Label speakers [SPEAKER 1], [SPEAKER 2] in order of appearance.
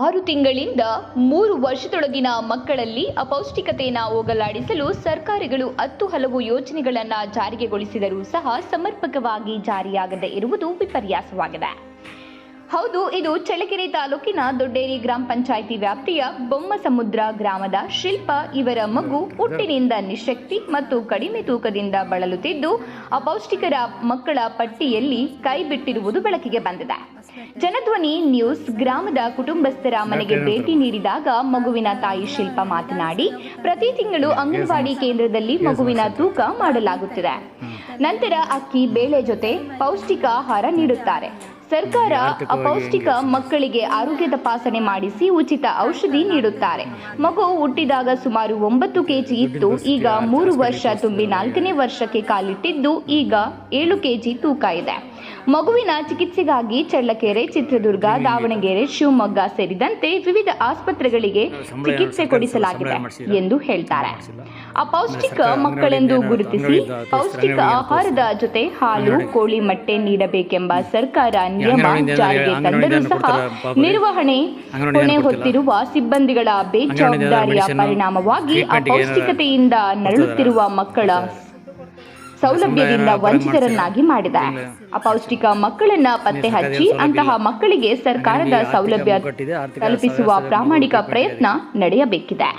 [SPEAKER 1] 6 ತಿಂಗಳಿಂದ 3 ವರ್ಷದೊಳಗಿನ ಮಕ್ಕಳಲ್ಲಿ ಅಪೌಷ್ಟಿಕತೆಯನ್ನು ಹೋಗಲಾಡಿಸಲು ಸರ್ಕಾರಗಳು 10 ಹಲವು ಯೋಜನೆಗಳನ್ನು ಜಾರಿಗೆಗೊಳಿಸಿದರೂ ಸಹ ಸಮರ್ಪಕವಾಗಿ ಜಾರಿಯಾಗದೇ ಇರುವುದು ವಿಪರ್ಯಾಸವಾಗಿದೆ. ಹೌದು, ಇದು ಚಳ್ಳಕೆರೆ ತಾಲೂಕಿನ ದೊಡ್ಡೇರಿ ಗ್ರಾಮ ಪಂಚಾಯಿತಿ ವ್ಯಾಪ್ತಿಯ ಬೊಮ್ಮಸಮುದ್ರ ಗ್ರಾಮದ ಶಿಲ್ಪ. ಇವರ ಮಗು ಹುಟ್ಟಿನಿಂದ ನಿಶಕ್ತಿ ಮತ್ತು ಕಡಿಮೆ ತೂಕದಿಂದ ಬಳಲುತ್ತಿದ್ದು ಅಪೌಷ್ಟಿಕರ ಮಕ್ಕಳ ಪಟ್ಟಿಯಲ್ಲಿ ಕೈಬಿಟ್ಟಿರುವುದು ಬೆಳಕಿಗೆ ಬಂದಿದೆ. ಜನಧ್ವನಿ ನ್ಯೂಸ್ ಗ್ರಾಮದ ಕುಟುಂಬಸ್ಥರ ಮನೆಗೆ ಭೇಟಿ ನೀಡಿದಾಗ ಮಗುವಿನ ತಾಯಿ ಶಿಲ್ಪ ಮಾತನಾಡಿ, ಪ್ರತಿ ತಿಂಗಳು ಅಂಗನವಾಡಿ ಕೇಂದ್ರದಲ್ಲಿ ಮಗುವಿನ ತೂಕ ಮಾಡಲಾಗುತ್ತಿದೆ. ನಂತರ ಅಕ್ಕಿ, ಬೇಳೆ ಜೊತೆ ಪೌಷ್ಟಿಕ ಆಹಾರ ನೀಡುತ್ತಾರೆ. ಸರ್ಕಾರ ಅಪೌಷ್ಟಿಕ ಮಕ್ಕಳಿಗೆ ಆರೋಗ್ಯ ತಪಾಸಣೆ ಮಾಡಿಸಿ ಉಚಿತ ಔಷಧಿ ನೀಡುತ್ತಾರೆ. ಮಗು ಹುಟ್ಟಿದಾಗ ಸುಮಾರು 9 ಕೆಜಿ ಇತ್ತು. ಈಗ 3 ವರ್ಷ ತುಂಬಿ 4ನೇ ವರ್ಷಕ್ಕೆ ಕಾಲಿಟ್ಟಿದ್ದು ಈಗ 7 ಕೆಜಿ ತೂಕ ಇದೆ. ಮಗುವಿನ ಚಿಕಿತ್ಸೆಗಾಗಿ ಚಳ್ಳಕೆರೆ, ಚಿತ್ರದುರ್ಗ, ದಾವಣಗೆರೆ, ಶಿವಮೊಗ್ಗ ಸೇರಿದಂತೆ ವಿವಿಧ ಆಸ್ಪತ್ರೆಗಳಿಗೆ ಚಿಕಿತ್ಸೆ ಕೊಡಿಸಲಾಗಿದೆ ಎಂದು ಹೇಳ್ತಾರೆ. ಅಪೌಷ್ಟಿಕ ಮಕ್ಕಳೆಂದು ಗುರುತಿಸಿ ಪೌಷ್ಟಿಕ ಆಹಾರದ ಜೊತೆ ಹಾಲು, ಕೋಳಿ ಮೊಟ್ಟೆ ನೀಡಬೇಕೆಂಬ ಸರ್ಕಾರ ನಿಯಮ ಜಾರಿಗೆ ತಂದರೂ ಸಹ ನಿರ್ವಹಣೆ ಹೊಣೆ ಹೊತ್ತಿರುವ ಸಿಬ್ಬಂದಿಗಳ ಬೇಜವಾಬ್ದಾರಿಯ ಪರಿಣಾಮವಾಗಿ ಅಪೌಷ್ಟಿಕತೆಯಿಂದ ನರಳುತ್ತಿರುವ ಮಕ್ಕಳ ಸೌಲಭ್ಯದಿಂದ ವಂಚಿತರನ್ನಾಗಿ ಮಾಡಿದೆ. ಅಪೌಷ್ಟಿಕ ಮಕ್ಕಳನ್ನ ಪತ್ತೆ ಹಚ್ಚಿ ಅಂತಹ ಮಕ್ಕಳಿಗೆ ಸರ್ಕಾರದ ಸೌಲಭ್ಯ ತಲುಪಿಸುವ ಪ್ರಾಮಾಣಿಕ ಪ್ರಯತ್ನ ನಡೆಯಬೇಕಿದೆ.